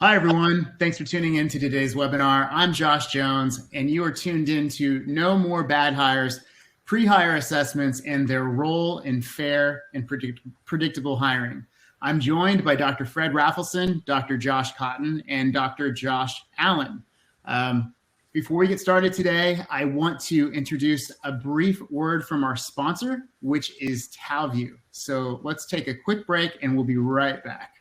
Hi, everyone. Thanks for tuning in to today's webinar. I'm Josh Jones, and you are tuned in to No More Bad Hires, Pre-Hire Assessments, and their role in fair and predictable hiring. I'm joined by Dr. Fred Raffleson, Dr. Josh Cotton, and Dr. Josh Allen. Before we get started today, I want to introduce a brief word from our sponsor, which is Talview. So let's take a quick break, and we'll be right back.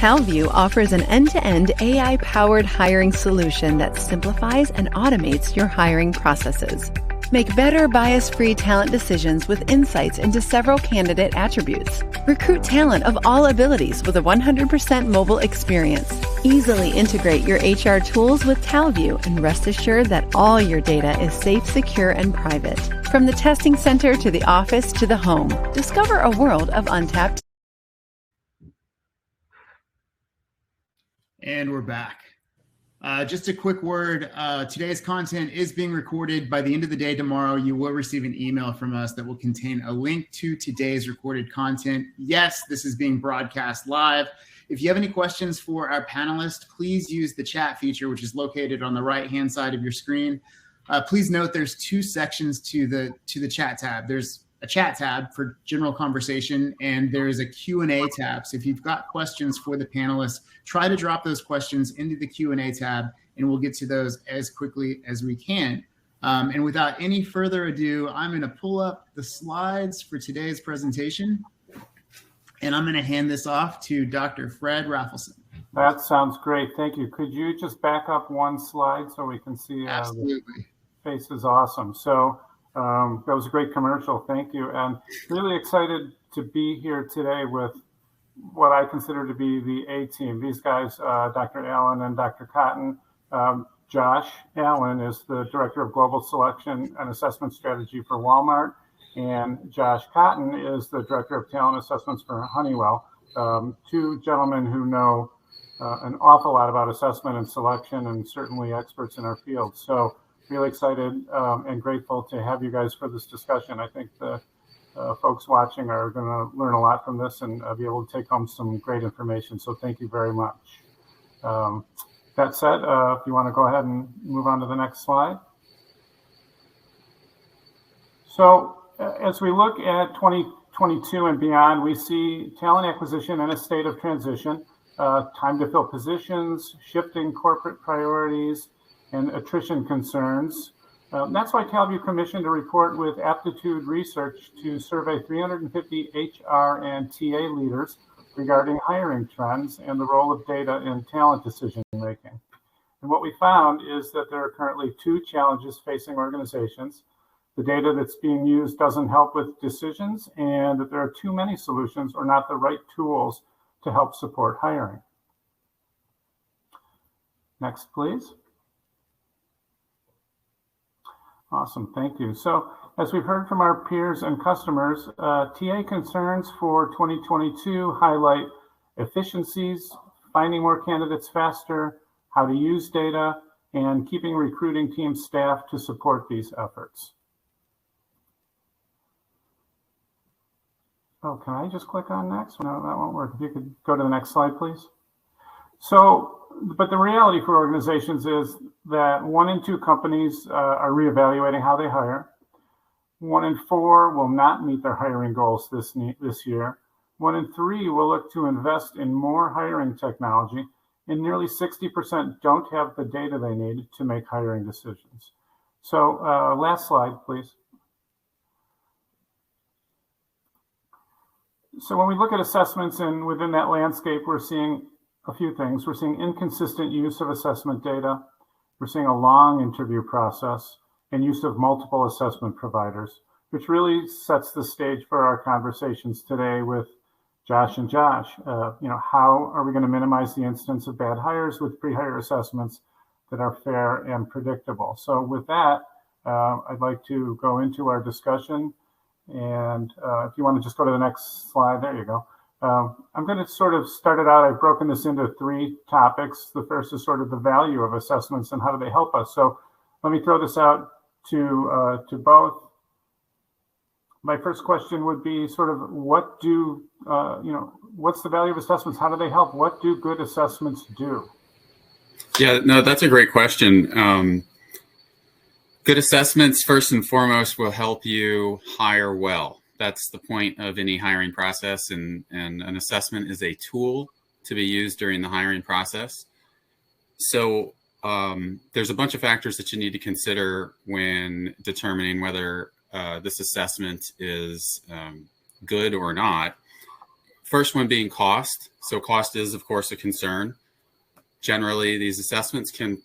Talview offers an end-to-end AI-powered hiring solution that simplifies and automates your hiring processes. Make better bias-free talent decisions with insights into several candidate attributes. Recruit talent of all abilities with a 100% mobile experience. Easily integrate your HR tools with Talview and rest assured that all your data is safe, secure, and private. From the testing center to the office to the home, discover a world of untapped. And we're back. Just a quick word. Today's content is being recorded. By the end of the day tomorrow, you will receive an email from us that will contain a link to today's recorded content. Yes, this is being broadcast live. If you have any questions for our panelists, please use the chat feature, which is located on the right-hand side of your screen. Please note there's two sections to the chat tab. There's a chat tab for general conversation, and there is a Q&A tab. So if you've got questions for the panelists, try to drop those questions into the Q&A tab, and we'll get to those as quickly as we can. And without any further ado, I'm going to pull up the slides for today's presentation, and I'm going to hand this off to Dr. Fred Raffleson. That sounds great. Thank you. Could you just back up one slide so we can see? Absolutely. The face is awesome. So that was a great commercial. Thank you. And really excited to be here today with what I consider to be the A team. These guys, Dr. Allen and Dr. Cotton. Josh Allen is the Director of Global Selection and Assessment Strategy for Walmart. And Josh Cotton is the Director of Talent Assessments for Honeywell. Two gentlemen who know an awful lot about assessment and selection, and certainly experts in our field. So really excited and grateful to have you guys for this discussion. I think the folks watching are going to learn a lot from this and be able to take home some great information. So thank you very much. That said, if you want to go ahead and move on to the next slide. So as we look at 2022 and beyond, we see talent acquisition in a state of transition, time to fill positions, shifting corporate priorities, and attrition concerns. That's why Talview commissioned a report with aptitude research to survey 350 HR and TA leaders regarding hiring trends and the role of data in talent decision making. And what we found is that there are currently two challenges facing organizations. The data that's being used doesn't help with decisions, and that there are too many solutions or not the right tools to help support hiring. Next, please. Awesome, thank you. So as we've heard from our peers and customers, TA concerns for 2022 highlight efficiencies, finding more candidates faster, how to use data, and keeping recruiting teams staffed to support these efforts. Oh, can I just click on next? No, that won't work. If you could go to the next slide, please. So, but the reality for organizations is that 1 in 2 companies are reevaluating how they hire. 1 in 4 will not meet their hiring goals this year. 1 in 3 will look to invest in more hiring technology, and nearly 60% don't have the data they need to make hiring decisions. So last slide, please. So when we look at assessments and within that landscape, we're seeing a few things. We're seeing inconsistent use of assessment data. We're seeing a long interview process and use of multiple assessment providers, which really sets the stage for our conversations today with Josh and Josh. How are we going to minimize the instance of bad hires with pre-hire assessments that are fair and predictable? So with that, I'd like to go into our discussion. And if you want to just go to the next slide, there you go. I'm going to sort of start it out. I've broken this into 3 topics. The first is sort of the value of assessments and how do they help us. So let me throw this out. to both. My first question would be sort of what do, what's the value of assessments? How do they help? What do good assessments do? Yeah, no, that's a great question. Good assessments, first and foremost, will help you hire well. That's the point of any hiring process, and an assessment is a tool to be used during the hiring process. So there's a bunch of factors that you need to consider when determining whether this assessment is good or not. First one being cost. So cost is, of course, a concern. Generally, these assessments can,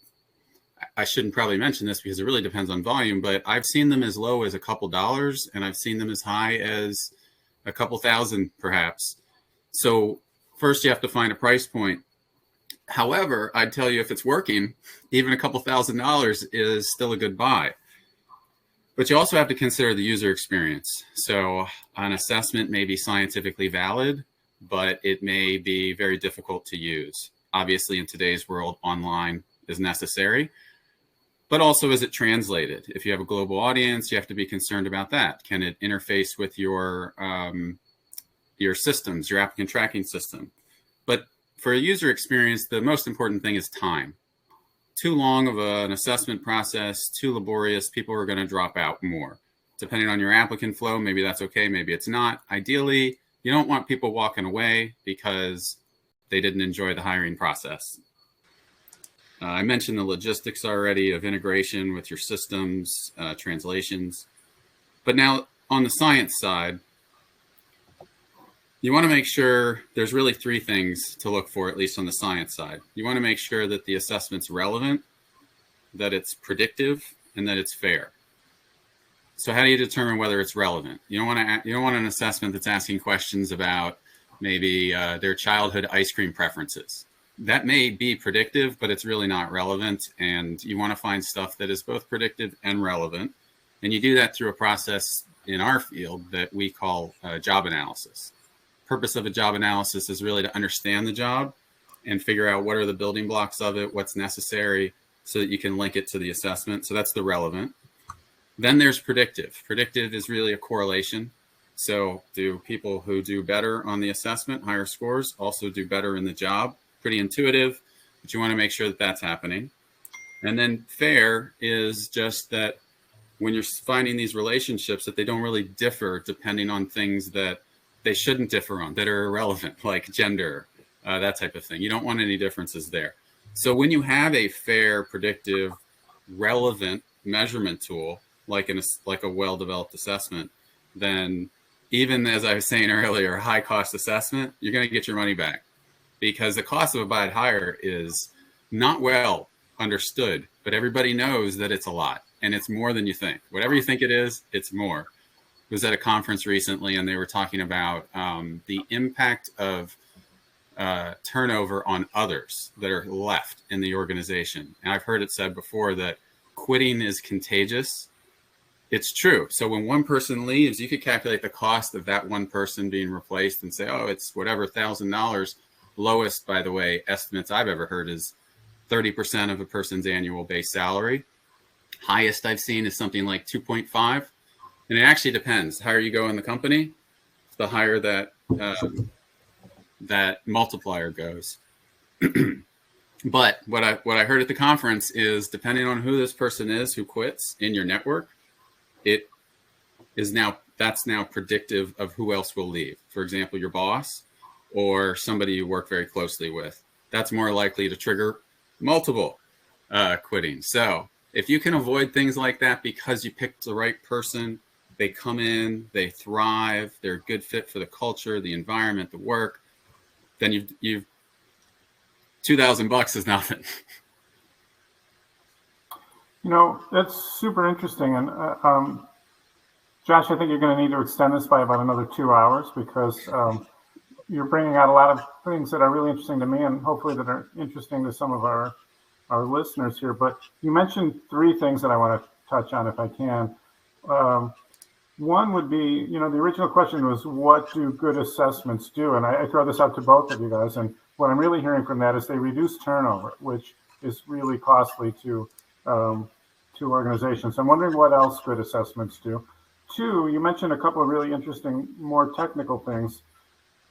I shouldn't probably mention this because it really depends on volume, but I've seen them as low as a couple dollars, and I've seen them as high as a couple thousand, perhaps. So first you have to find a price point. However, I'd tell you if it's working, even a couple $1,000s is still a good buy. But you also have to consider the user experience. So an assessment may be scientifically valid, but it may be very difficult to use. Obviously, in today's world, online is necessary. But also, is it translated? If you have a global audience, you have to be concerned about that. Can it interface with your systems, your applicant tracking system? But for a user experience, the most important thing is time. Too long of an assessment process, too laborious, people are going to drop out more. Depending on your applicant flow, maybe that's okay, maybe it's not. Ideally, you don't want people walking away because they didn't enjoy the hiring process. I mentioned the logistics already of integration with your systems, translations. But now on the science side, you want to make sure there's really three things to look for, at least on the science side. You want to make sure that the assessment's relevant, that it's predictive, and that it's fair. So how do you determine whether it's relevant? You don't want an assessment that's asking questions about maybe their childhood ice cream preferences. That may be predictive, but it's really not relevant. And you want to find stuff that is both predictive and relevant. And you do that through a process in our field that we call job analysis. Purpose of a job analysis is really to understand the job and figure out what are the building blocks of it, what's necessary, so that you can link it to the assessment. So that's the relevant. Then there's predictive. Predictive is really a correlation. So do people who do better on the assessment, higher scores, also do better in the job? Pretty intuitive, but you want to make sure that that's happening. And then fair is just that when you're finding these relationships, that they don't really differ depending on things that they shouldn't differ on, that are irrelevant, like gender, that type of thing. You don't want any differences there. So when you have a fair, predictive, relevant measurement tool, like a well-developed assessment, then even as I was saying earlier, a high-cost assessment, you're going to get your money back. Because the cost of a bad hire is not well understood, but everybody knows that it's a lot and it's more than you think. Whatever you think it is, it's more. I was at a conference recently and they were talking about the impact of turnover on others that are left in the organization. And I've heard it said before that quitting is contagious. It's true. So when one person leaves, you could calculate the cost of that one person being replaced and say, oh, it's whatever, $1,000. Lowest, by the way, estimates I've ever heard is 30% of a person's annual base salary. Highest I've seen is something like 2.5. And it actually depends. The higher you go in the company, the higher that that multiplier goes. But what I heard at the conference is depending on who this person is who quits in your network, that's now predictive of who else will leave. For example, your boss or somebody you work very closely with. That's more likely to trigger multiple quitting. So if you can avoid things like that because you picked the right person, they come in, they thrive, they're a good fit for the culture, the environment, the work, then you've $2,000 is nothing. That's super interesting. And Josh, I think you're going to need to extend this by about another 2 hours because you're bringing out a lot of things that are really interesting to me and hopefully that are interesting to some of our listeners here. But you mentioned three things that I want to touch on if I can. One would be, the original question was, what do good assessments do? And I throw this out to both of you guys. And what I'm really hearing from that is they reduce turnover, which is really costly to two organizations. I'm wondering what else good assessments do. Two, you mentioned a couple of really interesting, more technical things,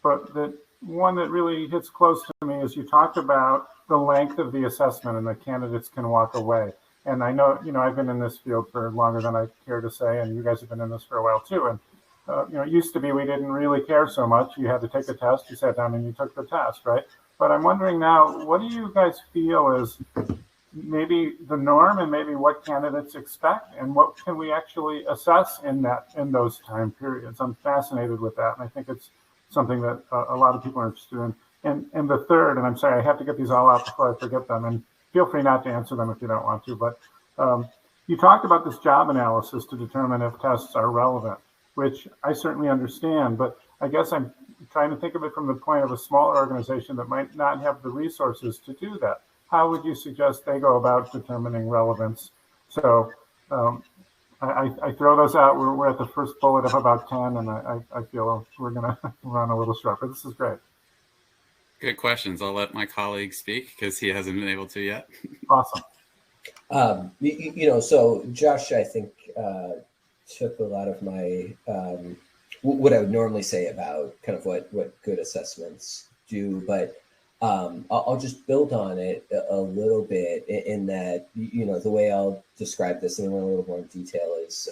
but the one that really hits close to me is you talked about the length of the assessment and the candidates can walk away. And I know, I've been in this field for longer than I care to say, and you guys have been in this for a while too. And, it used to be we didn't really care so much. You had to take a test, you sat down and you took the test, right? But I'm wondering now, what do you guys feel is maybe the norm and maybe what candidates expect and what can we actually assess in those time periods? I'm fascinated with that. And I think it's something that a lot of people are interested in. And the third, and I'm sorry, I have to get these all out before I forget them, and feel free not to answer them if you don't want to, but you talked about this job analysis to determine if tests are relevant, which I certainly understand, but I guess I'm trying to think of it from the point of a smaller organization that might not have the resources to do that. How would you suggest they go about determining relevance? So I throw those out. We're at the first bullet of about 10, and I feel we're going to run a little short, but this is great. Good questions. I'll let my colleague speak because he hasn't been able to yet. Awesome. So Josh, I think, took a lot of my, what I would normally say about kind of what good assessments do, but I'll just build on it a little bit in that, the way I'll describe this in a little more detail is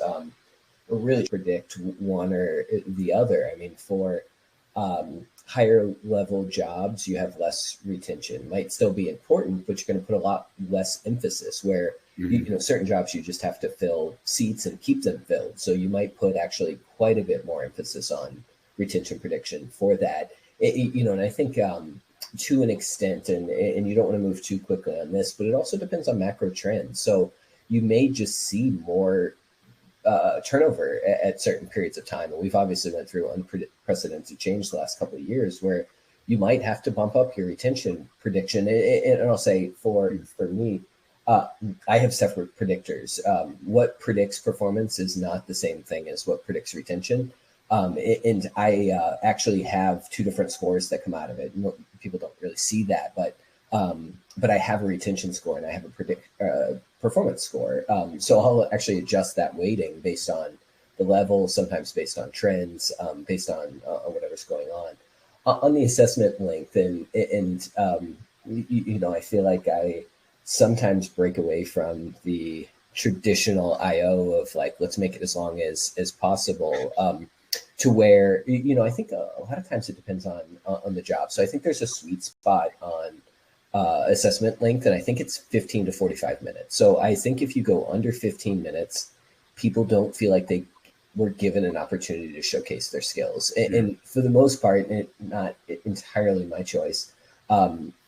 really predict one or the other. I mean, for higher level jobs, you have less retention. Might still be important, but you're going to put a lot less emphasis where, certain jobs you just have to fill seats and keep them filled. So you might put actually quite a bit more emphasis on retention prediction for that. And I think to an extent, and you don't want to move too quickly on this, but it also depends on macro trends. So you may just see more turnover at certain periods of time. And we've obviously went through unprecedented change the last couple of years where you might have to bump up your retention prediction. And I'll say for me, I have separate predictors. What predicts performance is not the same thing as what predicts retention. And I actually have two different scores that come out of it. People don't really see that, but I have a retention score and I have a performance score. So I'll actually adjust that weighting based on the level, sometimes based on trends, based on whatever's going on. On the assessment length, and I feel like I sometimes break away from the traditional IO of like, let's make it as long as possible, to where, I think a lot of times it depends on the job. So I think there's a sweet spot on assessment length, and I think it's 15 to 45 minutes. So I think if you go under 15 minutes, people don't feel like they were given an opportunity to showcase their skills. And for the most part, not entirely my choice,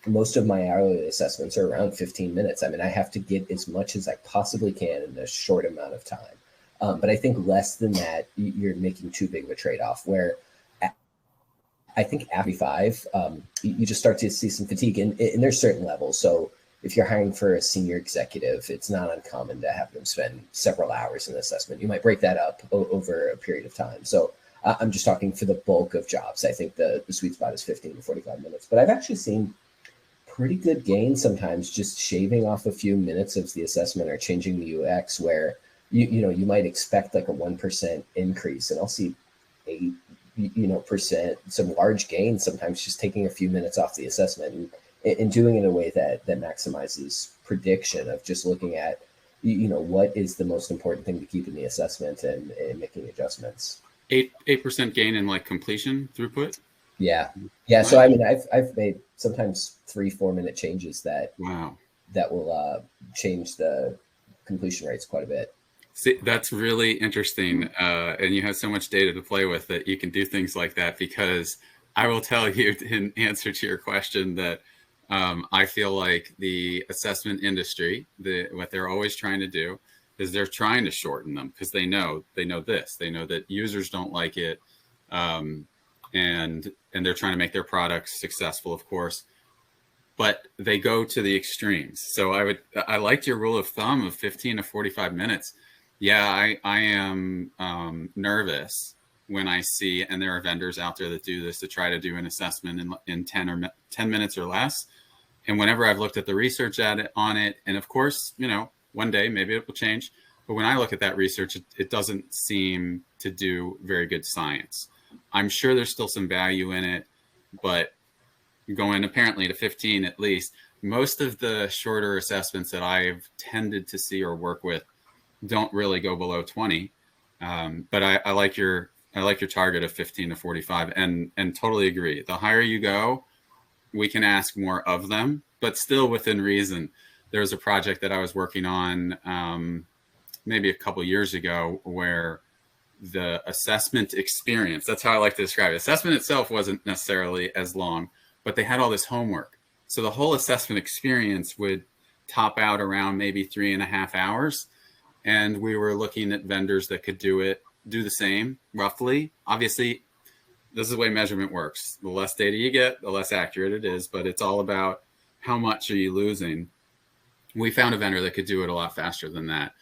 most of my hourly assessments are around 15 minutes. I mean, I have to get as much as I possibly can in a short amount of time. But I think less than that, you're making too big of a trade-off where I think after 5, you just start to see some fatigue and there's certain levels. So if you're hiring for a senior executive, it's not uncommon to have them spend several hours in assessment. You might break that up over a period of time. So I'm just talking for the bulk of jobs. I think the sweet spot is 15 to 45 minutes, but I've actually seen pretty good gain sometimes just shaving off a few minutes of the assessment or changing the UX where you might expect like a 1% increase, and I'll see 8% some large gains sometimes just taking a few minutes off the assessment and doing it in a way that maximizes prediction of just looking at what is the most important thing to keep in the assessment and making adjustments. 8% gain in like completion throughput. Yeah. So I mean, I've made sometimes 3-4 minute changes that will change the completion rates quite a bit. See, that's really interesting. And you have so much data to play with that you can do things like that, because I will tell you in answer to your question that I feel like the assessment industry, what they're always trying to do is they're trying to shorten them because they know that users don't like it. And they're trying to make their products successful, of course, but they go to the extremes. So I liked your rule of thumb of 15 to 45 minutes. Yeah, I am nervous when I see, and there are vendors out there that do this to try to do an assessment in 10 minutes or less. And whenever I've looked at the research on it, and of course, One day, maybe it will change. But when I look at that research, it doesn't seem to do very good science. I'm sure there's still some value in it, but going apparently to 15 at least, most of the shorter assessments that I've tended to see or work with don't really go below 20. But I like your target of 15 to 45 and totally agree. The higher you go, we can ask more of them, but still within reason. There was a project that I was working on maybe a couple years ago where the assessment experience, that's how I like to describe it. Assessment itself wasn't necessarily as long, but they had all this homework. So the whole assessment experience would top out around maybe 3.5 hours. And we were looking at vendors that could do the same roughly. Obviously, this is the way measurement works. The less data you get, the less accurate it is, but it's all about how much are you losing. We found a vendor that could do it a lot faster than that.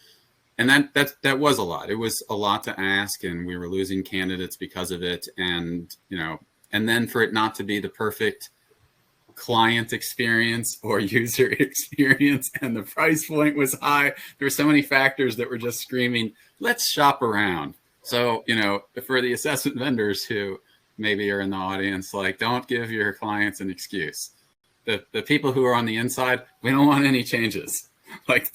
And that was a lot. It was a lot to ask, and we were losing candidates because of it. And, and then for it not to be the perfect client experience or user experience, and the price point was high. There were so many factors that were just screaming, let's shop around. So, for the assessment vendors who maybe are in the audience, like, don't give your clients an excuse. The people who are on the inside, we don't want any changes. Like,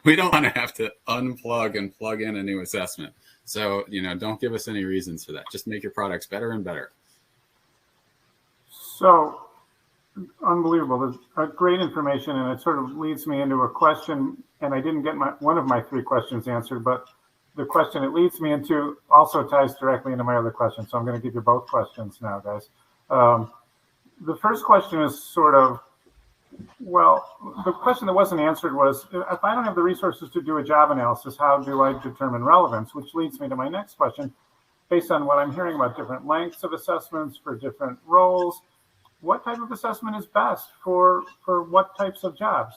we don't want to have to unplug and plug in a new assessment. So, don't give us any reasons for that. Just make your products better and better. So, unbelievable. There's great information, and it sort of leads me into a question, and I didn't get one of my 3 questions answered, but the question it leads me into also ties directly into my other question. So I'm going to give you both questions now, guys. The first question is sort of, the question that wasn't answered was, if I don't have the resources to do a job analysis, how do I determine relevance? Which leads me to my next question. Based on what I'm hearing about different lengths of assessments for different roles, what type of assessment is best for what types of jobs?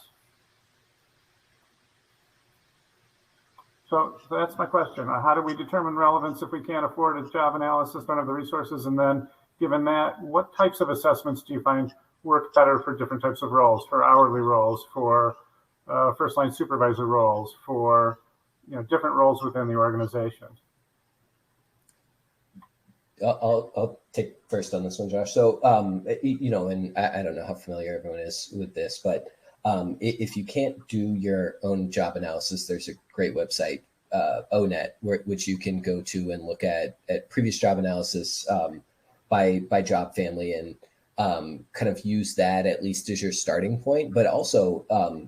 So that's my question. How do we determine relevance if we can't afford a job analysis, don't have the resources? And then given that, what types of assessments do you find work better for different types of roles, for hourly roles, for first line supervisor roles, for different roles within the organization? I'll take first on this one, Josh. So, and I don't know how familiar everyone is with this, but if you can't do your own job analysis, there's a great website, ONET, which you can go to and look at previous job analysis by job family, and kind of use that at least as your starting point. But also,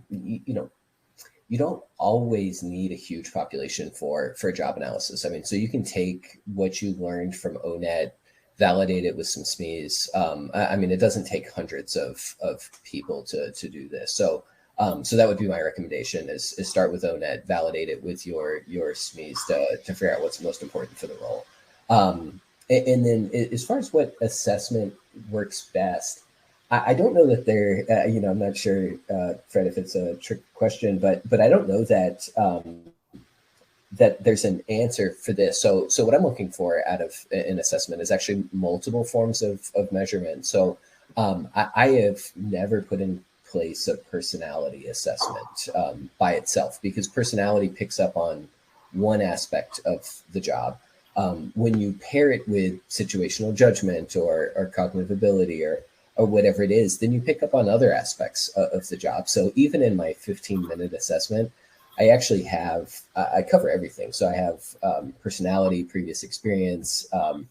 you don't always need a huge population for a job analysis. I mean, so you can take what you learned from ONET, validate it with some SMEs. I mean, it doesn't take hundreds of people to do this. So that would be my recommendation is start with ONET, validate it with your SMEs to figure out what's most important for the role. And then as far as what assessment works best, I don't know that there, I'm not sure, Fred, if it's a trick question, but I don't know that that there's an answer for this. So what I'm looking for out of an assessment is actually multiple forms of measurement. So I have never put in place a personality assessment by itself, because personality picks up on one aspect of the job. When you pair it with situational judgment or cognitive ability or whatever it is, then you pick up on other aspects of the job. So even in my 15-minute assessment, I actually have, I cover everything. So I have personality, previous experience, some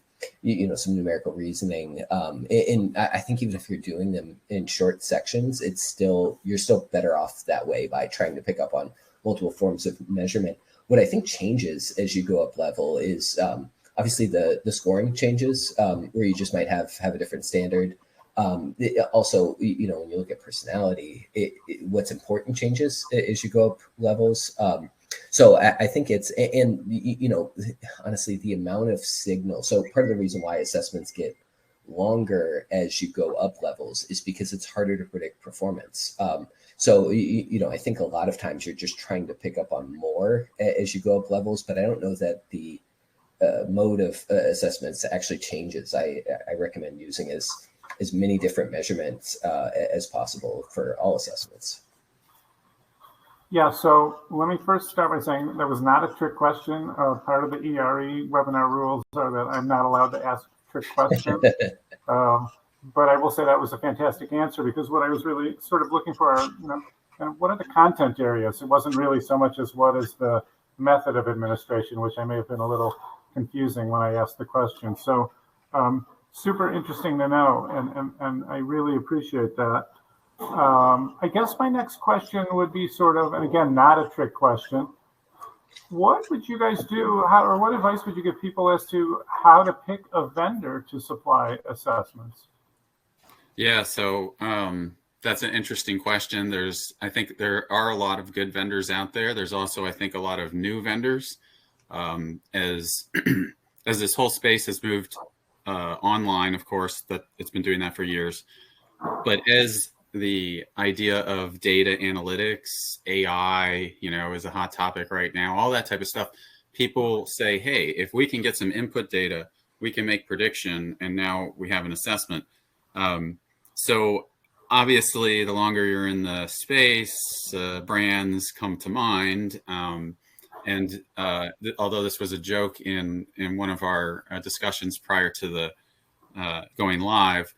numerical reasoning. And I think even if you're doing them in short sections, you're still better off that way by trying to pick up on multiple forms of measurement. What I think changes as you go up level is obviously the scoring changes, where you just might have a different standard. Also, when you look at personality, what's important changes as you go up levels. So I think honestly, the amount of signal. So part of the reason why assessments get longer as you go up levels is because it's harder to predict performance. So I think a lot of times you're just trying to pick up on more as you go up levels, but I don't know that the mode of assessments actually changes. I recommend using as many different measurements as possible for all assessments. Yeah, so let me first start by saying that was not a trick question. Part of the ERE webinar rules are that I'm not allowed to ask trick questions. But I will say that was a fantastic answer, because what I was really sort of looking for are, what are the content areas? It wasn't really so much as what is the method of administration, which I may have been a little confusing when I asked the question. So super interesting to know, and I really appreciate that. I guess my next question would be sort of, and again, not a trick question. What would you guys do, or what advice would you give people as to how to pick a vendor to supply assessments? Yeah, so that's an interesting question. I think there are a lot of good vendors out there. There's also, I think, a lot of new vendors. As this whole space has moved online, of course, that it's been doing that for years. But as the idea of data analytics, AI, is a hot topic right now, all that type of stuff, people say, hey, if we can get some input data, we can make prediction, and now we have an assessment. So obviously, the longer you're in the space, brands come to mind. Although this was a joke in one of our discussions prior to the going live,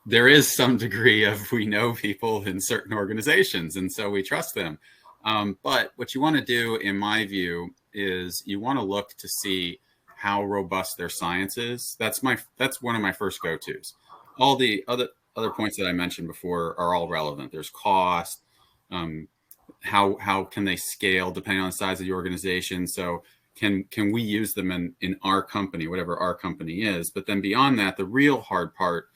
there is some degree of we know people in certain organizations, and so we trust them. But what you want to do, in my view, is you want to look to see how robust their science is. That's one of my first go-tos. All the other points that I mentioned before are all relevant. There's cost, how can they scale depending on the size of the organization. So can we use them in our company, whatever our company is. But then beyond that, the real hard part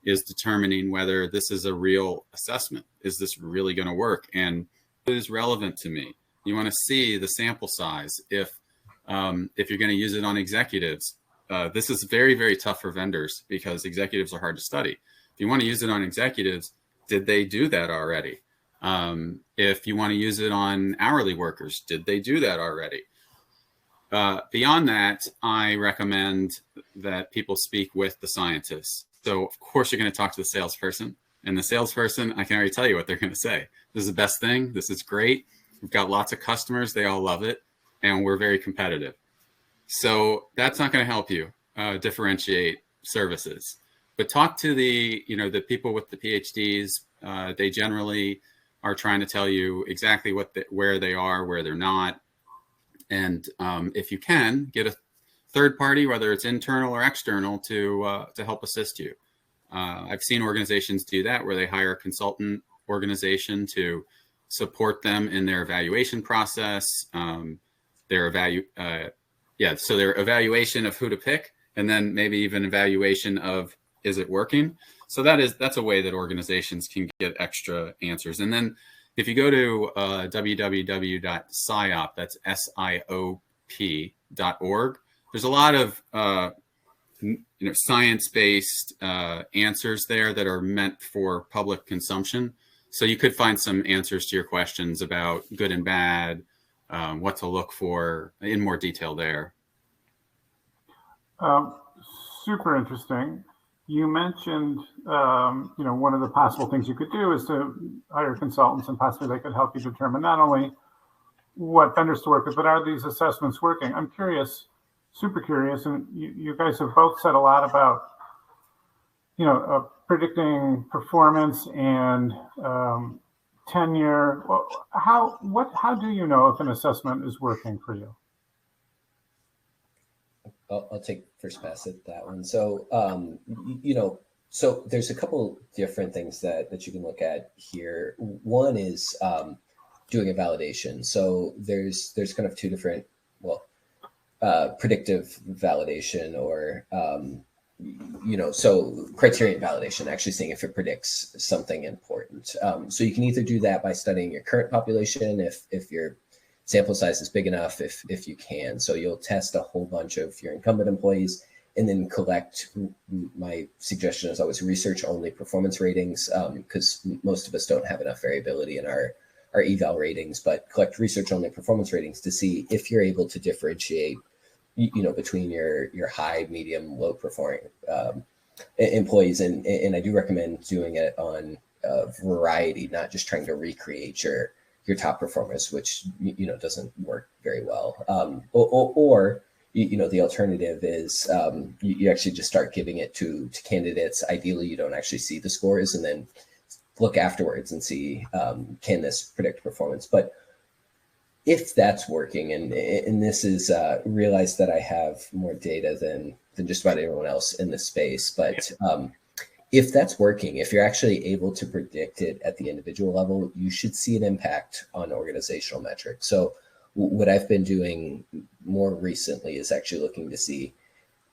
is determining whether this is a real assessment. Is this really going to work? And it is relevant to me. You want to see the sample size. If you're going to use it on executives, this is very, very tough for vendors because executives are hard to study. If you want to use it on executives, did they do that already? If you want to use it on hourly workers, did they do that already? Beyond that, I recommend that people speak with the scientists. So of course you're going to talk to the salesperson, and the salesperson, I can already tell you what they're going to say. This is the best thing. This is great. We've got lots of customers. They all love it. And we're very competitive. So that's not going to help you differentiate services. But talk to the people with the PhDs. They generally are trying to tell you exactly where they are, where they're not. And if you can, get a third party, whether it's internal or external, to help assist you. I've seen organizations do that, where they hire a consultant organization to support them in their evaluation process. Their evaluation of who to pick, and then maybe even evaluation of, is it working? So that's a way that organizations can get extra answers. And then if you go to www.SIOP, that's SIOP.org, there's a lot of science-based answers there that are meant for public consumption. So you could find some answers to your questions about good and bad, what to look for in more detail there. Super interesting. You mentioned, one of the possible things you could do is to hire consultants, and possibly they could help you determine not only what vendors to work with, but are these assessments working? I'm curious, super curious, and you guys have both said a lot about, predicting performance and tenure. How do you know if an assessment is working for you? I'll take first pass at that one. So, so there's a couple different things that you can look at here. One is doing a validation. So there's kind of two different, predictive validation, or, so criterion validation, actually seeing if it predicts something important. So you can either do that by studying your current population, if your sample size is big enough, if you can. So you'll test a whole bunch of your incumbent employees, and then collect, my suggestion is always research only performance ratings, because most of us don't have enough variability in our eval ratings, but collect research only performance ratings to see if you're able to differentiate, between your high, medium, low performing employees. And I do recommend doing it on a variety, not just trying to recreate your your top performers, which doesn't work very well. Or the alternative is you actually just start giving it to candidates. Ideally, you don't actually see the scores, and then look afterwards and see can this predict performance. But if that's working, and this is realize that I have more data than just about everyone else in the space, but if that's working, if you're actually able to predict it at the individual level, you should see an impact on organizational metrics. So what I've been doing more recently is actually looking to see,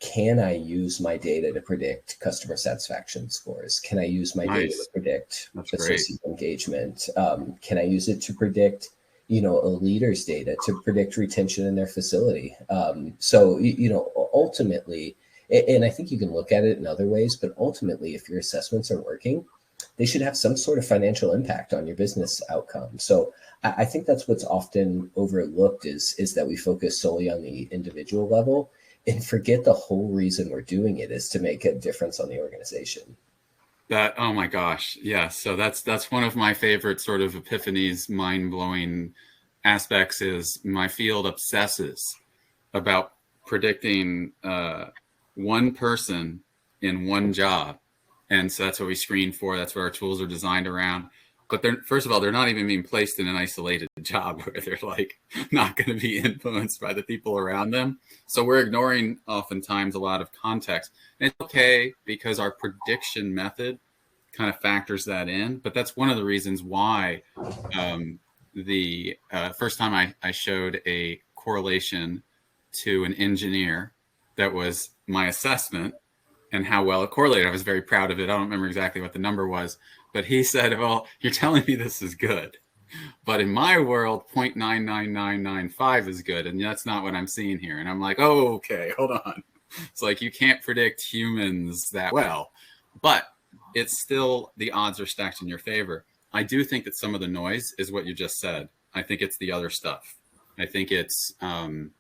can I use my data to predict customer satisfaction scores? Can I use my data to predict associate engagement? Can I use it to predict, a leader's data to predict retention in their facility? So ultimately, and I think you can look at it in other ways, but ultimately, if your assessments are working, they should have some sort of financial impact on your business outcome. So I think that's what's often overlooked is that we focus solely on the individual level and forget the whole reason we're doing it is to make a difference on the organization. Oh my gosh. Yeah. So that's one of my favorite sort of epiphanies, mind-blowing aspects is my field obsesses about predicting one person in one job. And so that's what we screen for. That's what our tools are designed around. But first of all, they're not even being placed in an isolated job where they're like not going to be influenced by the people around them. So we're ignoring oftentimes a lot of context. And it's okay because our prediction method kind of factors that in. But that's one of the reasons why the first time I showed a correlation to an engineer that was my assessment and how well it correlated. I was very proud of it. I don't remember exactly what the number was, but he said, well, you're telling me this is good, but in my world, 0.99995 is good. And that's not what I'm seeing here. And I'm like, oh, okay, hold on. It's like, you can't predict humans that well, but it's still, the odds are stacked in your favor. I do think that some of the noise is what you just said. I think it's the other stuff. I think it's, and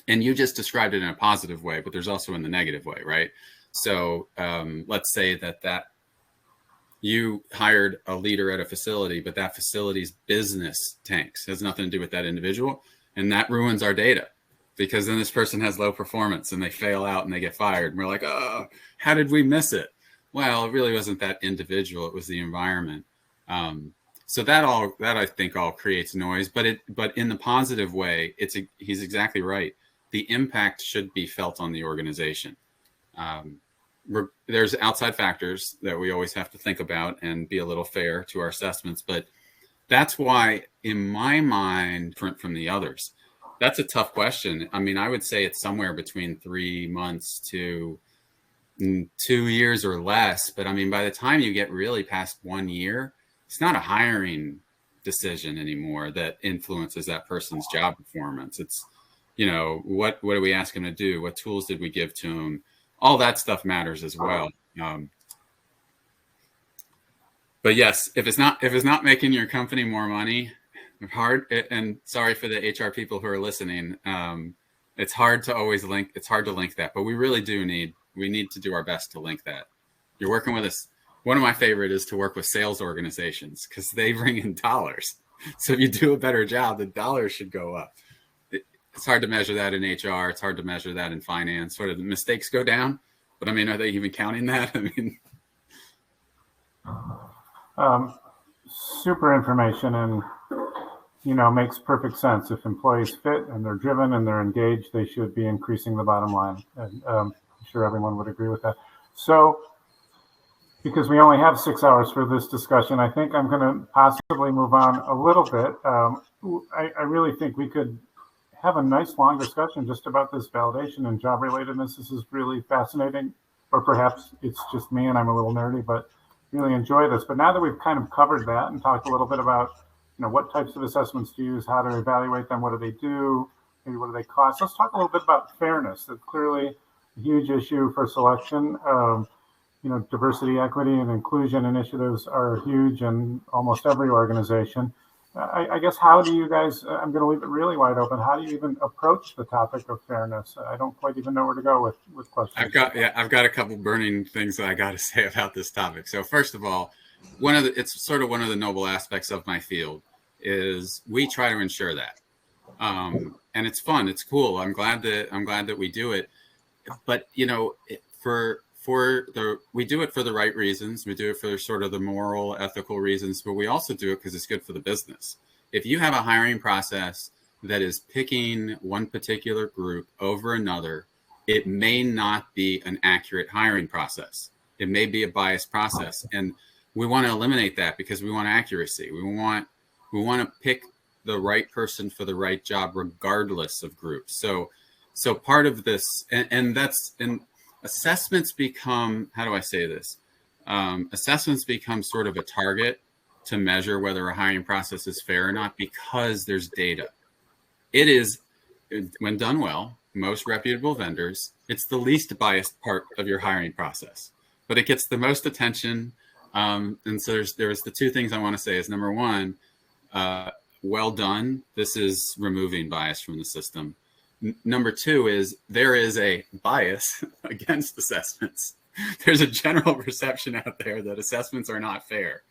you just described it in a positive way, but there's also in the negative way, right? So let's say that you hired a leader at a facility, but that facility's business tanks. It has nothing to do with that individual. And that ruins our data because then this person has low performance and they fail out and they get fired. And we're like, oh, how did we miss it? Well, it really wasn't that individual. It was the environment. So that I think all creates noise, but in the positive way, he's exactly right. The impact should be felt on the organization. There's outside factors that we always have to think about and be a little fair to our assessments, but that's why, in my mind, different from the others. That's a tough question. I mean, I would say it's somewhere between 3 months to 2 years or less. But I mean, by the time you get really past 1 year, it's not a hiring decision anymore that influences that person's job performance. It's, what do we ask him to do? What tools did we give to him? All that stuff matters as well. But yes, if it's not making your company more money, and sorry for the HR people who are listening, it's hard to link that, but we really need to do our best to link that. You're working with us. One of my favorite is to work with sales organizations because they bring in dollars. So if you do a better job, the dollars should go up. It's hard to measure that in HR. It's hard to measure that in finance. Sort of the mistakes go down, but I mean, are they even counting that? I mean, super information and, makes perfect sense. If employees fit and they're driven and they're engaged, they should be increasing the bottom line. And I'm sure everyone would agree with that. So, because we only have 6 hours for this discussion, I think I'm going to possibly move on a little bit. I really think we could have a nice long discussion just about this validation and job relatedness. This is really fascinating, or perhaps it's just me and I'm a little nerdy, but really enjoy this. But now that we've kind of covered that and talked a little bit about, what types of assessments to use, how to evaluate them, what do they do, maybe what do they cost? Let's talk a little bit about fairness. It's clearly a huge issue for selection. Diversity, equity, and inclusion initiatives are huge in almost every organization. I guess, how do you guys, I'm going to leave it really wide open, how do you even approach the topic of fairness? I don't quite even know where to go with questions. I've got a couple burning things that I got to say about this topic. So first of all, it's sort of one of the noble aspects of my field is we try to ensure that. And it's fun. It's cool. I'm glad that we do it. But, you know, we do it for the right reasons. We do it for sort of the moral, ethical reasons, but we also do it because it's good for the business. If you have a hiring process that is picking one particular group over another, it may not be an accurate hiring process. It may be a biased process. And we want to eliminate that because we want accuracy. We want to pick the right person for the right job, regardless of groups. So part of this, and assessments become, how do I say this? Assessments become sort of a target to measure whether a hiring process is fair or not because there's data. It is, when done well, most reputable vendors, it's the least biased part of your hiring process, but it gets the most attention. And so there's the two things I want to say is, number one, well done. This is removing bias from the system. Number two is there is a bias against assessments. There's a general perception out there that assessments are not fair.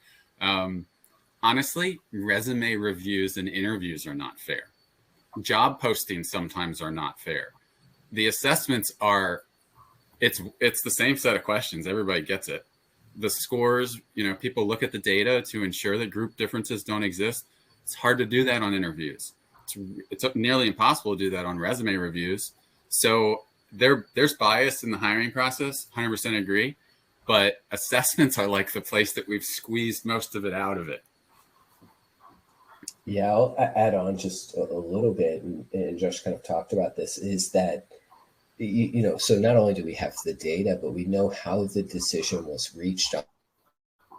Honestly, resume reviews and interviews are not fair. Job postings sometimes are not fair. The assessments are, it's the same set of questions. Everybody gets it. The scores, you know, people look at the data to ensure that group differences don't exist. It's hard to do that on interviews. It's nearly impossible to do that on resume reviews. So there's bias in the hiring process, 100% agree. But assessments are like the place that we've squeezed most of it out of it. Yeah, I'll add on just a little bit, and Josh kind of talked about this, is that, you know, so not only do we have the data, but we know how the decision was reached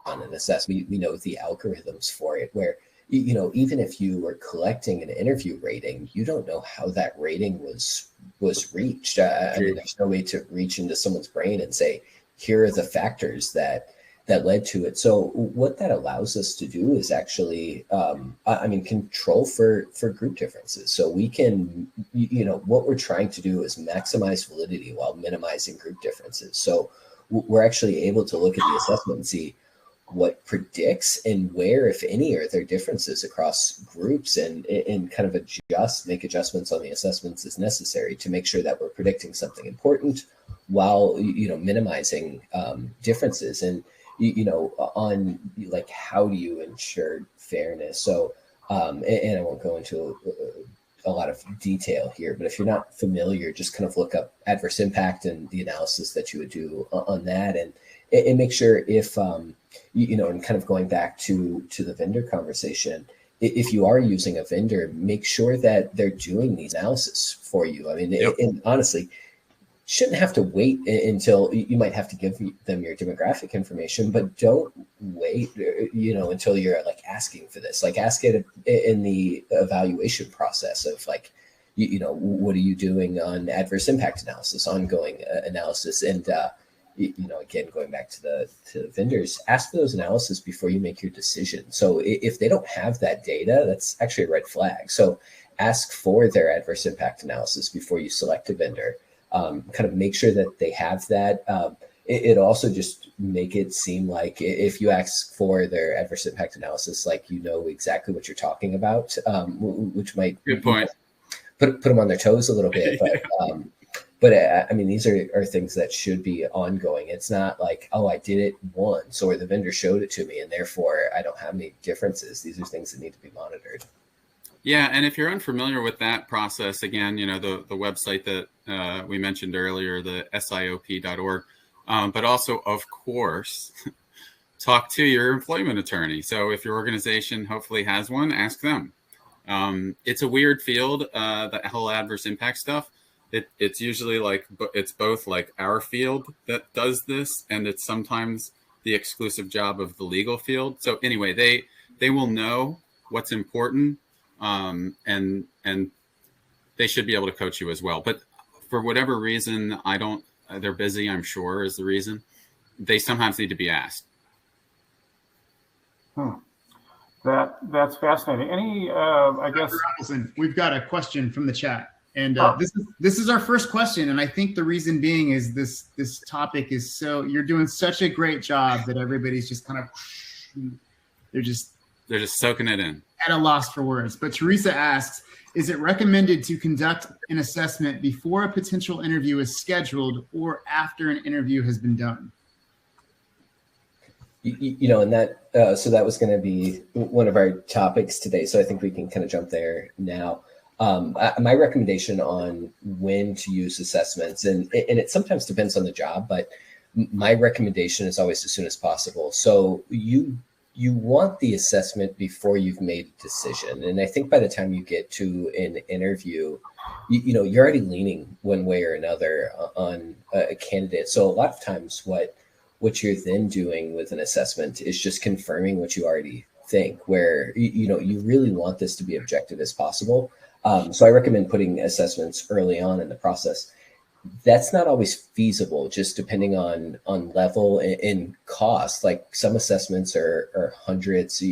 on an assessment. We know the algorithms for it, where, you know, even if you were collecting an interview rating, you don't know how that rating was reached. I mean, there's no way to reach into someone's brain and say, here are the factors that led to it. So what that allows us to do is actually, control for group differences. So we can, you know, what we're trying to do is maximize validity while minimizing group differences. So we're actually able to look at the assessment and see what predicts and where, if any, are there differences across groups, and kind of make adjustments on the assessments as necessary to make sure that we're predicting something important while, you know, minimizing differences. And, you know, on like, how do you ensure fairness? So, and I won't go into a lot of detail here, but if you're not familiar, just kind of look up adverse impact and the analysis that you would do on that, and make sure if, you know, and kind of going back to the vendor conversation, if you are using a vendor, make sure that they're doing these analysis for you. I mean, Yep. And honestly, shouldn't have to wait until you might have to give them your demographic information, but don't wait, you know, until you're like asking for this. Like, ask it in the evaluation process of like, you know, what are you doing on adverse impact analysis, ongoing analysis, and you know, again, going back to the vendors, ask for those analysis before you make your decision. So if they don't have that data, that's actually a red flag. So ask for their adverse impact analysis before you select a vendor. Kind of make sure that they have that. It also just make it seem like if you ask for their adverse impact analysis, like, you know exactly what you're talking about, which might Good point. Put them on their toes a little bit. But I mean, these are things that should be ongoing. It's not like, oh, I did it once, or the vendor showed it to me, and therefore I don't have any differences. These are things that need to be monitored. Yeah, and if you're unfamiliar with that process, again, you know, the website that we mentioned earlier, the siop.org, but also, of course, talk to your employment attorney. So if your organization hopefully has one, ask them. It's a weird field, the whole adverse impact stuff. It's usually like, it's both like our field that does this, and it's sometimes the exclusive job of the legal field. So anyway, they will know what's important, and they should be able to coach you as well. But for whatever reason, they're busy, I'm sure, is the reason. They sometimes need to be asked. That's fascinating. Any, I guess, Dr. Appleton, we've got a question from the chat. And this is our first question, and I think the reason being is this topic is you're doing such a great job that everybody's just kind of they're just soaking it in. at a loss for words. But Teresa asks, is it recommended to conduct an assessment before a potential interview is scheduled or after an interview has been done? And that, so that was going to be one of our topics today. So I think we can kind of jump there now. My recommendation on when to use assessments, and it sometimes depends on the job, but my recommendation is always as soon as possible. So you want the assessment before you've made a decision. And I think by the time you get to an interview, you're already leaning one way or another on a candidate. So a lot of times what you're then doing with an assessment is just confirming what you already think, where, you really want this to be objective as possible. So I recommend putting assessments early on in the process. That's not always feasible, just depending on level and cost. Like some assessments are hundreds,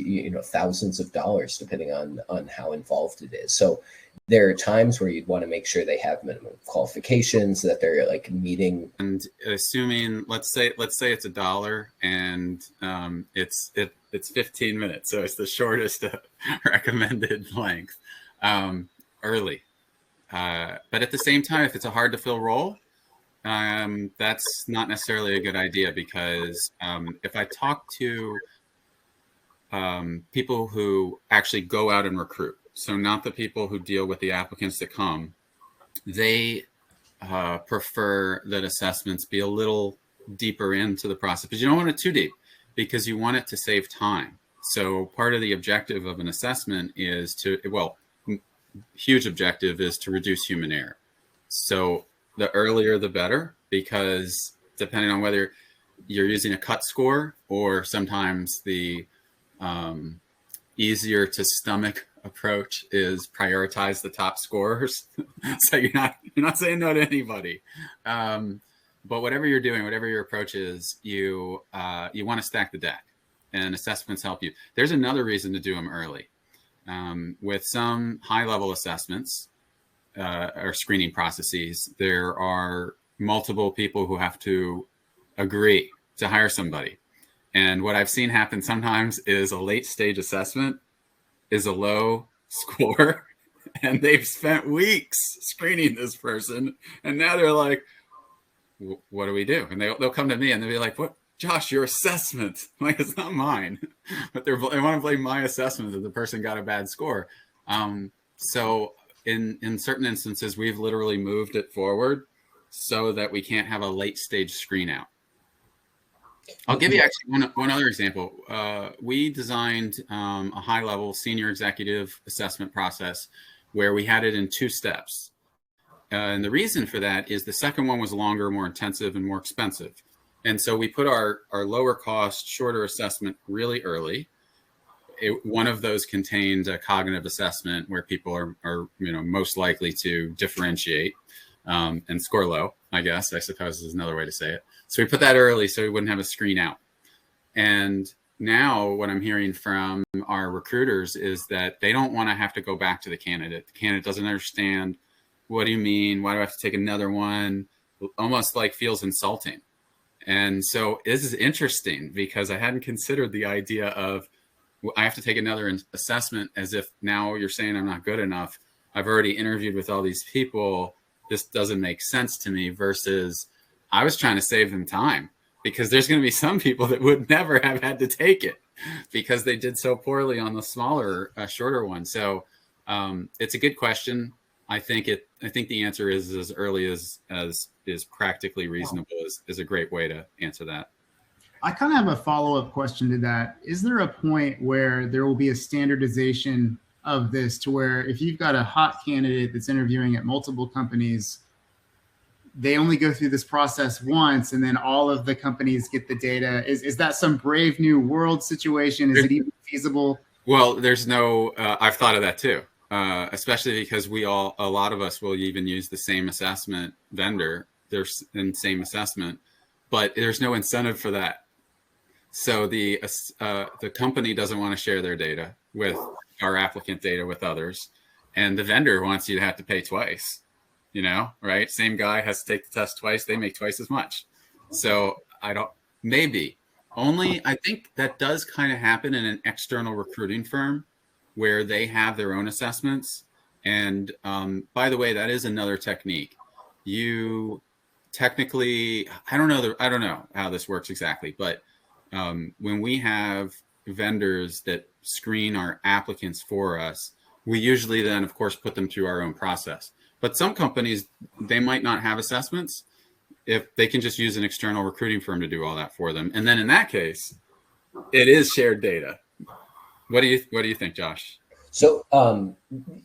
thousands of dollars, depending on how involved it is. So there are times where you'd want to make sure they have minimum qualifications, that they're like meeting. And assuming, let's say it's $1 and it's 15 minutes, so it's the shortest recommended length. Early. But at the same time, if it's a hard to fill role, that's not necessarily a good idea, because if I talk to people who actually go out and recruit, so not the people who deal with the applicants that come, they prefer that assessments be a little deeper into the process, because you don't want it too deep, because you want it to save time. So part of the objective of an assessment is huge objective is to reduce human error. So the earlier the better, because depending on whether you're using a cut score or sometimes the easier to stomach approach is prioritize the top scorers. So you're not saying no to anybody. But whatever you're doing, whatever your approach is, you want to stack the deck, and assessments help you. There's another reason to do them early. With some high-level assessments or screening processes, there are multiple people who have to agree to hire somebody. And what I've seen happen sometimes is a late-stage assessment is a low score, and they've spent weeks screening this person, and now they're like, what do we do? And they'll come to me and they'll be like, what? Josh, your assessment, like, it's not mine, but they want to blame my assessment that the person got a bad score. So in certain instances, we've literally moved it forward so that we can't have a late stage screen out. I'll give you actually one other example. We designed a high level senior executive assessment process where we had it in 2 steps. And the reason for that is the second one was longer, more intensive, and more expensive. And so we put our lower cost, shorter assessment really early. One of those contained a cognitive assessment where people are most likely to differentiate and score low, I suppose is another way to say it. So we put that early so we wouldn't have a screen out. And now what I'm hearing from our recruiters is that they don't want to have to go back to the candidate. The candidate doesn't understand, what do you mean? Why do I have to take another one? Almost like feels insulting. And so this is interesting, because I hadn't considered the idea of I have to take another assessment, as if now you're saying I'm not good enough. I've already interviewed with all these people. This doesn't make sense to me, versus I was trying to save them time, because there's going to be some people that would never have had to take it because they did so poorly on the smaller, shorter one. So it's a good question. I think the answer is as early as is practically reasonable is a great way to answer that. I kind of have a follow-up question to that. Is there a point where there will be a standardization of this, to where if you've got a hot candidate that's interviewing at multiple companies, they only go through this process once and then all of the companies get the data? Is that some Brave New World situation? Is it even feasible? Well, there's no, I've thought of that too. Especially because a lot of us will even use the same assessment vendor, there's in same assessment, but there's no incentive for that. So the company doesn't want to share their data with our applicant data with others, and the vendor wants you to have to pay twice, right? Same guy has to take the test twice. They make twice as much. So I think that does kind of happen in an external recruiting firm, where they have their own assessments. And by the way, that is another technique. You technically, I don't know how this works exactly, but when we have vendors that screen our applicants for us, we usually then, of course, put them through our own process. But some companies, they might not have assessments if they can just use an external recruiting firm to do all that for them. And then in that case, it is shared data. What do you think, Josh? So,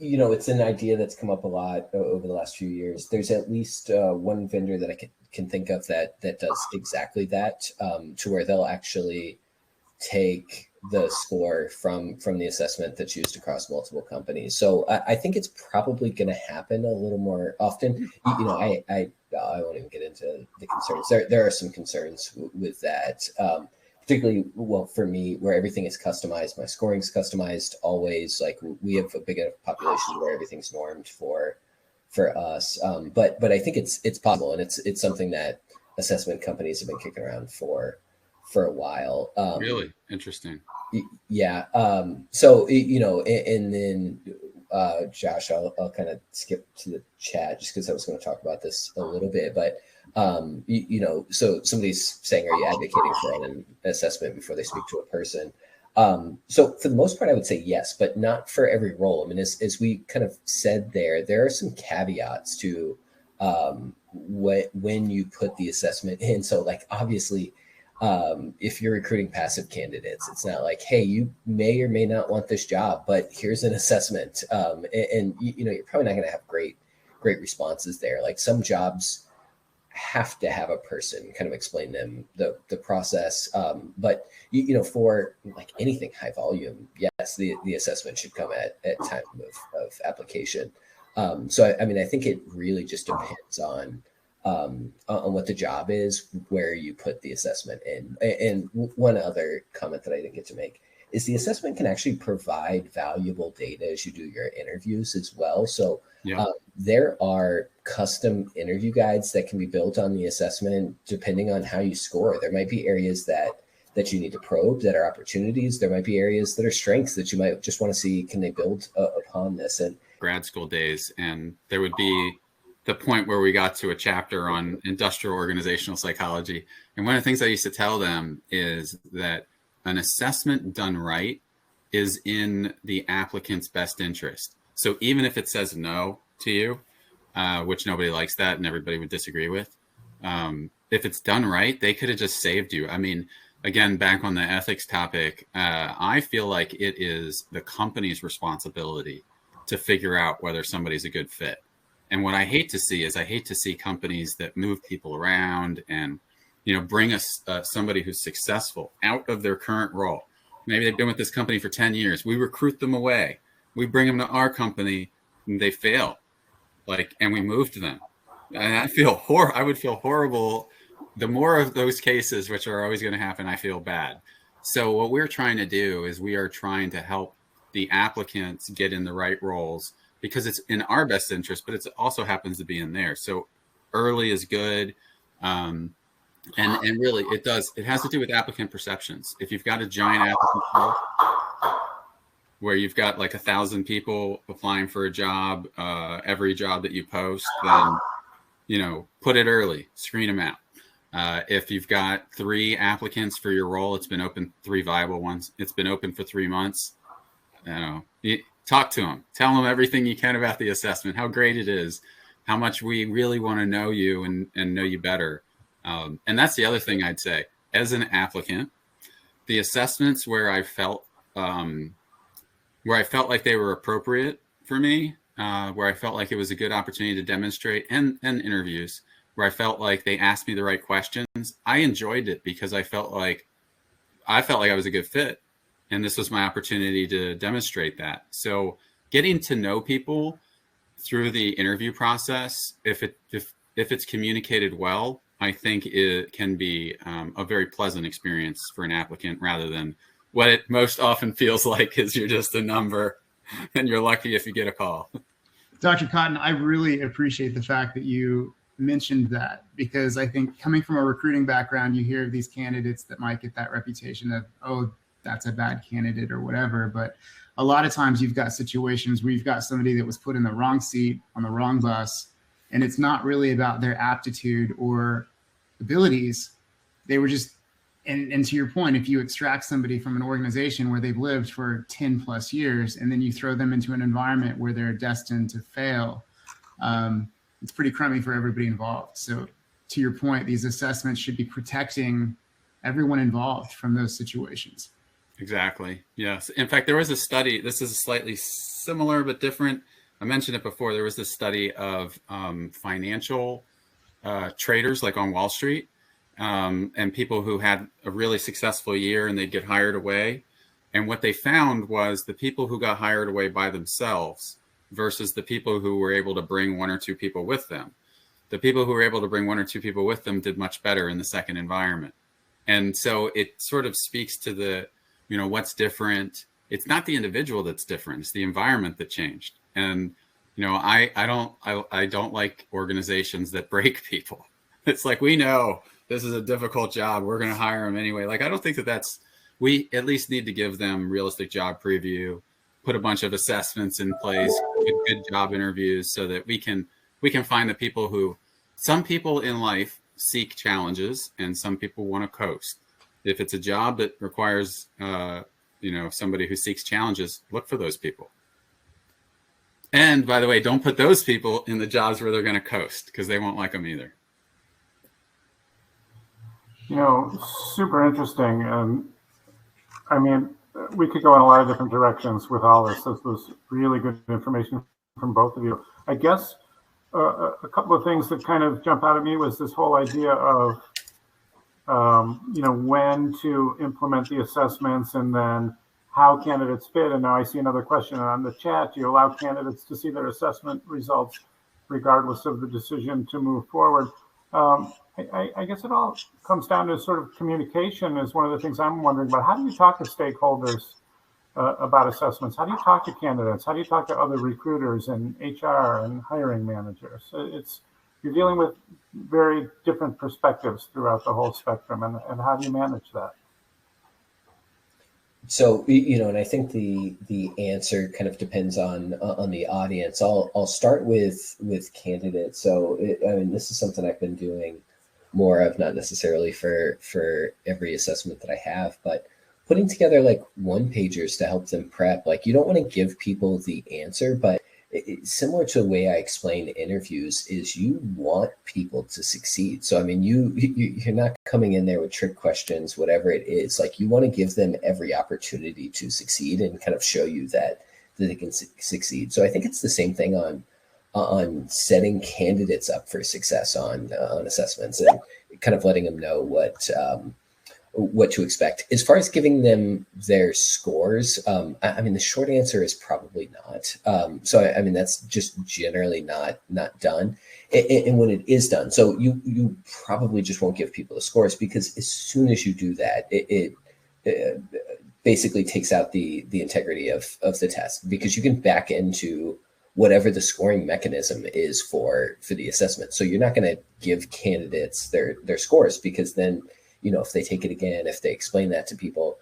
it's an idea that's come up a lot over the last few years. There's at least one vendor that I can think of that does exactly that, to where they'll actually take the score from the assessment that's used across multiple companies. So I think it's probably going to happen a little more often. I won't even get into the concerns. There are some concerns with that. Particularly, well, for me, where everything is customized, my scoring's customized always. Like, we have a big enough population where everything's normed for us. But I think it's possible, and it's something that assessment companies have been kicking around for a while. Really interesting. Yeah. So and then Josh, I'll kind of skip to the chat just because I was going to talk about this a little bit, but. So somebody's saying, are you advocating for an assessment before they speak to a person? So for the most part, I would say yes, but not for every role. I mean, as we kind of said there are some caveats to when you put the assessment in. So like, obviously, if you're recruiting passive candidates, it's not like, hey, you may or may not want this job, but here's an assessment. And you're probably not going to have great responses there. Like, some jobs have to have a person kind of explain them the process. But for like anything high volume, yes, the assessment should come at time of application. So I think it really just depends on what the job is, where you put the assessment in. And one other comment that I didn't get to make is the assessment can actually provide valuable data as you do your interviews as well. So there are custom interview guides that can be built on the assessment depending on how you score. There might be areas that you need to probe that are opportunities. There might be areas that are strengths that you might just want to see, can they build upon this? And grad school days, and there would be the point where we got to a chapter on industrial organizational psychology. And one of the things I used to tell them is that an assessment done right is in the applicant's best interest. So even if it says no to you, which nobody likes that and everybody would disagree with, if it's done right, they could have just saved you. I mean, again, back on the ethics topic, I feel like it is the company's responsibility to figure out whether somebody's a good fit. And what I hate to see companies that move people around and bring us somebody who's successful out of their current role. Maybe they've been with this company for 10 years. We recruit them away. We bring them to our company and they fail. And we moved them. And I would feel horrible. The more of those cases, which are always going to happen, I feel bad. So what we're trying to do is we are trying to help the applicants get in the right roles because it's in our best interest, but it also happens to be in theirs. So early is good. And really it has to do with applicant perceptions. If you've got a giant applicant pool where you've got like 1,000 people applying for a job, every job that you post, then, put it early, screen them out. If you've got 3 applicants for your role, it's been open, 3 viable ones. It's been open for 3 months. Talk to them, tell them everything you can about the assessment, how great it is, how much we really want to know you and know you better. And that's the other thing I'd say as an applicant, the assessments where I felt like they were appropriate for me, where I felt like it was a good opportunity to demonstrate, and interviews where I felt like they asked me the right questions. I enjoyed it because I felt like I was a good fit, and this was my opportunity to demonstrate that. So getting to know people through the interview process, if it's communicated well, I think it can be a very pleasant experience for an applicant rather than what it most often feels like is you're just a number and you're lucky if you get a call. Dr. Cotton, I really appreciate the fact that you mentioned that, because I think coming from a recruiting background, you hear of these candidates that might get that reputation of, oh, that's a bad candidate or whatever. But a lot of times you've got situations where you've got somebody that was put in the wrong seat on the wrong bus, and it's not really about their aptitude or abilities. They were just, and to your point, if you extract somebody from an organization where they've lived for 10 plus years, and then you throw them into an environment where they're destined to fail, it's pretty crummy for everybody involved. So to your point, these assessments should be protecting everyone involved from those situations. Exactly. Yes. In fact, there was a study, this is slightly similar but different. I mentioned it before. There was this study of financial traders like on Wall Street, and people who had a really successful year and they'd get hired away. And what they found was the people who got hired away by themselves versus the people who were able to bring one or two people with them. The people who were able to bring one or two people with them did much better in the second environment. And so it sort of speaks to the, what's different. It's not the individual that's different. It's the environment that changed. And, I don't like organizations that break people. It's like, we know this is a difficult job. We're going to hire them anyway. Like, I don't think we at least need to give them realistic job preview, put a bunch of assessments in place, good job interviews so that we can find the people who, some people in life seek challenges and some people want to coast. If it's a job that requires, somebody who seeks challenges, look for those people. And by the way, don't put those people in the jobs where they're going to coast because they won't like them either. Super interesting. I mean, we could go in a lot of different directions with all this. This was really good information from both of you. I guess a couple of things that kind of jump out at me was this whole idea of, when to implement the assessments and then how candidates fit. And now I see another question on the chat. Do you allow candidates to see their assessment results regardless of the decision to move forward? I guess it all comes down to sort of communication is one of the things I'm wondering about. How do you talk to stakeholders about assessments? How do you talk to candidates? How do you talk to other recruiters and HR and hiring managers? You're dealing with very different perspectives throughout the whole spectrum, and how do you manage that? So, and I think the answer kind of depends on the audience. I'll start with candidates. So, this is something I've been doing more of, not necessarily for every assessment that I have, but putting together like one-pagers to help them prep. Like, you don't want to give people the answer, but similar to the way I explain interviews is you want people to succeed. So, you're not coming in there with trick questions, whatever it is. Like, you want to give them every opportunity to succeed and kind of show you that they can succeed. So I think it's the same thing on setting candidates up for success on assessments and kind of letting them know what to expect. As far as giving them their scores, the short answer is probably not. That's just generally not done. And when it is done, so you probably just won't give people the scores, because as soon as you do that, it basically takes out the integrity of the test, because you can back into whatever the scoring mechanism is for the assessment. So you're not going to give candidates their scores, because then, if they take it again, if they explain that to people,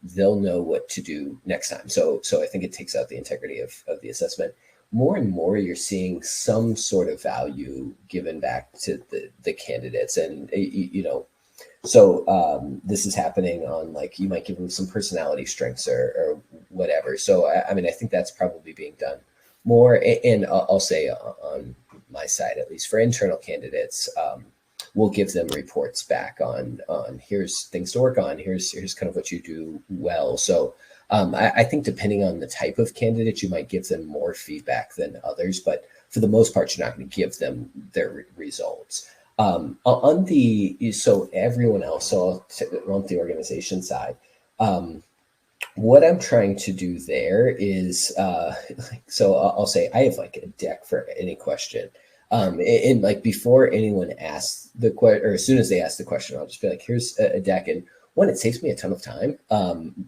they'll know what to do next time. So I think it takes out the integrity of the assessment. More and more, you're seeing some sort of value given back to the candidates. And, this is happening on, like, you might give them some personality strengths or whatever. So, I think that's probably being done more. And I'll say on my side, at least for internal candidates, we'll give them reports back on here's things to work on. Here's kind of what you do well. So I think depending on the type of candidate, you might give them more feedback than others, but for the most part, you're not going to give them their results. So everyone else, so on the organization side, what I'm trying to do there is, so I'll say I have like a deck for any question. And like before anyone asks the question, or as soon as they ask the question, I'll just be like, here's a deck. And one, it saves me a ton of time.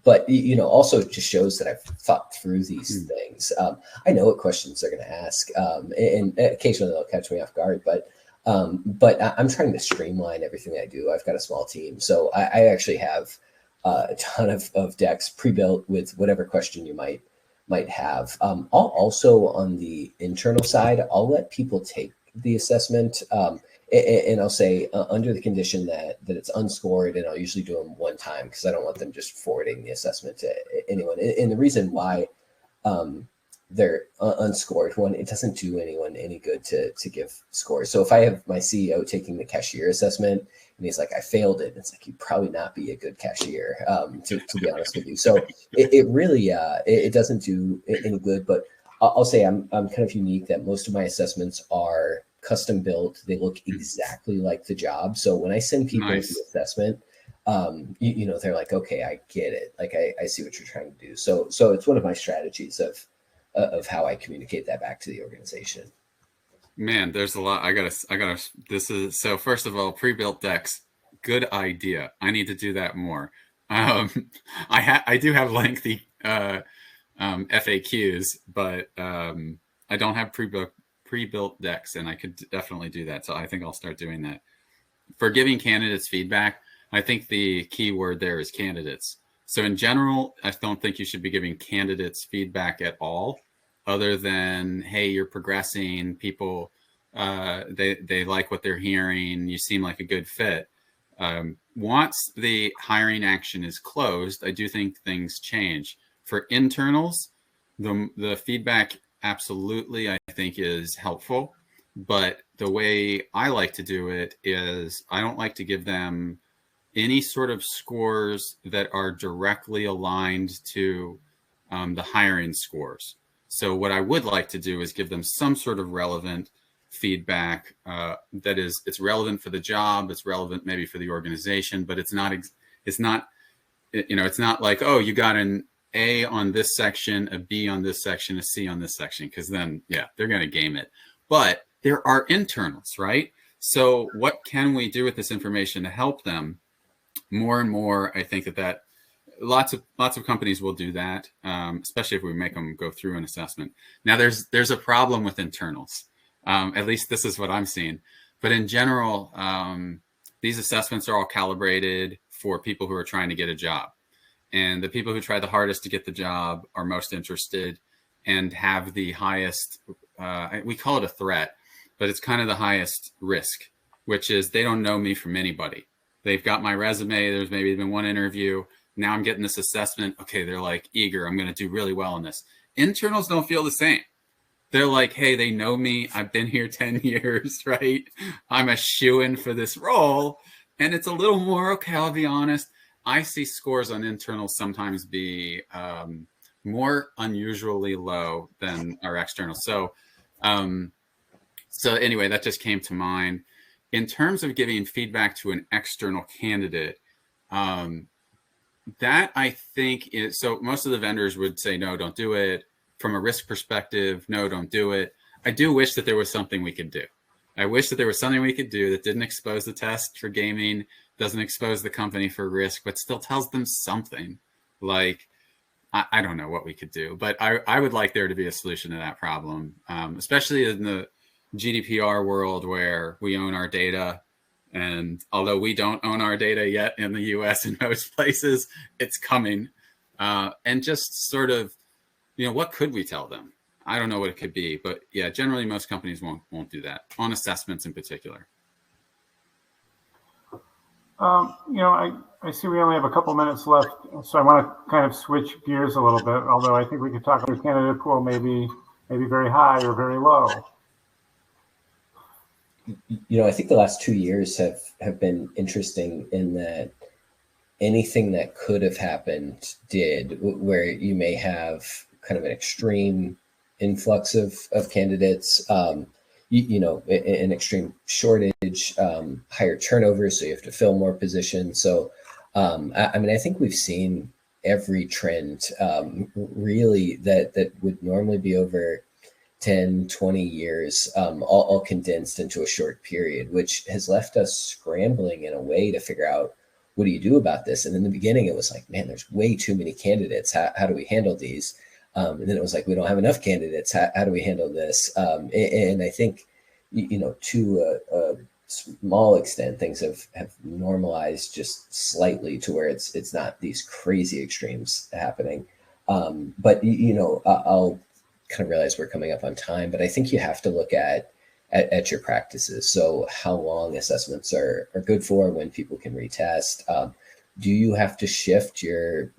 But also it just shows that I've thought through these things. I know what questions they're going to ask. And occasionally they'll catch me off guard, but I'm trying to streamline everything I do. I've got a small team. So I actually have a ton of decks pre-built with whatever question you might have. I'll also, on the internal side, I'll let people take the assessment, and I'll say under the condition that it's unscored, and I'll usually do them one time because I don't want them just forwarding the assessment to anyone. And the reason why they're unscored, one, it doesn't do anyone any good to give scores. So if I have my CEO taking the cashier assessment and he's like, I failed it, it's like, you'd probably not be a good cashier, to be honest with you. So it really, it doesn't do any good, but I'll say I'm kind of unique that most of my assessments are custom built. They look exactly like the job. So when I send people the assessment, you know, they're like, okay, I get it. Like, I see what you're trying to do. So it's one of my strategies of how I communicate that back to the organization. Man, there's a lot. I gotta, this is, so first of all, pre-built decks, good idea. I need to do that more. I do have lengthy FAQs, but I don't have pre-built decks, and I could definitely do that. So I think I'll start doing that. For giving candidates feedback, I think the key word there is candidates. So in general, I don't think you should be giving candidates feedback at all, other than, hey, you're progressing, people, they like what they're hearing, you seem like a good fit. Once the hiring action is closed, I do think things change. For internals, the feedback absolutely, I think, is helpful. But the way I like to do it is I don't like to give them any sort of scores that are directly aligned to the hiring scores. So what I would like to do is give them some sort of relevant feedback that is, it's relevant for the job, it's relevant maybe for the organization, but it's not, you know, it's not like, oh, you got an A on this section, a B on this section, a C on this section, because then, yeah, they're going to game it. But there are internals, right? So what can we do with this information to help them? More and more, I think that lots of companies will do that, especially if we make them go through an assessment. Now, there's a problem with internals. At least this is what I'm seeing. But in general, these assessments are all calibrated for people who are trying to get a job. And the people who try the hardest to get the job are most interested and have the highest, we call it a threat, but it's kind of the highest risk, which is they don't know me from anybody. They've got my resume. There's maybe been one interview. Now I'm getting this assessment. Okay, they're like eager. I'm going to do really well in this. Internals don't feel the same. They're like, hey, they know me. I've been here 10 years, right? I'm a shoo-in for this role. And it's a little more, okay, I'll be honest. I see scores on internals sometimes be more unusually low than our externals. So anyway, that just came to mind. In terms of giving feedback to an external candidate, that I think is, so most of the vendors would say, no, don't do it. From a risk perspective, no, don't do it. I do wish that there was something we could do. I wish that there was something we could do that didn't expose the test for gaming, doesn't expose the company for risk, but still tells them something. Like, I don't know what we could do, but I would like there to be a solution to that problem, especially in the GDPR world where we own our data. And although we don't own our data yet in the US in most places, it's coming. And just sort of, you know, what could we tell them? I don't know what it could be, but yeah, generally most companies won't do that on assessments in particular. You know, I see we only have a couple minutes left, so I want to kind of switch gears a little bit, although I think we could talk about the candidate pool, maybe very high or very low. You know, I think the last 2 years have been interesting in that anything that could have happened did, where you may have kind of an extreme influx of candidates, you know, an extreme shortage, higher turnover, so you have to fill more positions. So, I mean, I think we've seen every trend really that would normally be over 10, 20 years, all condensed into a short period, which has left us scrambling in a way to figure out, what do you do about this? And in the beginning, it was like, man, there's way too many candidates. How do we handle these? And then it was like, we don't have enough candidates. How do we handle this? And I think, you know, to small extent, things have normalized just slightly to where it's not these crazy extremes happening. But I'll kind of realize we're coming up on time, but I think you have to look at your practices. So how long assessments are good for, when people can retest. Do you have to shift your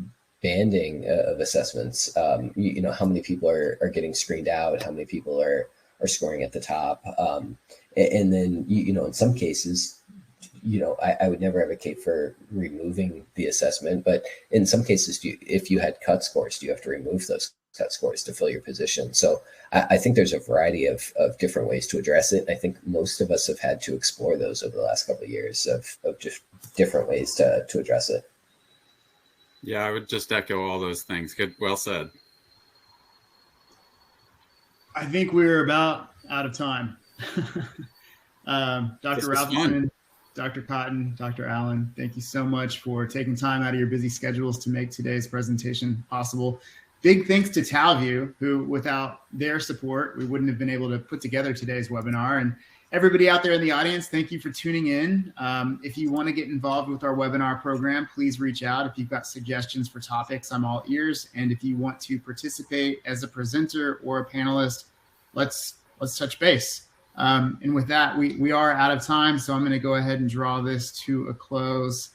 banding of assessments? How many people are getting screened out? How many people are scoring at the top? And then, in some cases, I would never advocate for removing the assessment, but in some cases, if you had cut scores, do you have to remove those cut scores to fill your position? So I think there's a variety of different ways to address it. I think most of us have had to explore those over the last couple of years of just different ways to address it. Yeah, I would just echo all those things. Good, well said. I think we're about out of time. Dr. Robinson, Dr. Cotton, Dr. Allen, thank you so much for taking time out of your busy schedules to make today's presentation possible. Big thanks to Talview, who without their support, we wouldn't have been able to put together today's webinar. And everybody out there in the audience, thank you for tuning in. If you want to get involved with our webinar program, please reach out. If you've got suggestions for topics, I'm all ears. And if you want to participate as a presenter or a panelist, let's touch base. And with that, we are out of time. So I'm going to go ahead and draw this to a close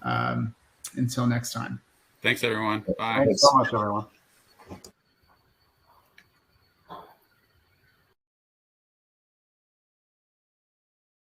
until next time. Thanks, everyone. Bye. Thanks so much, everyone.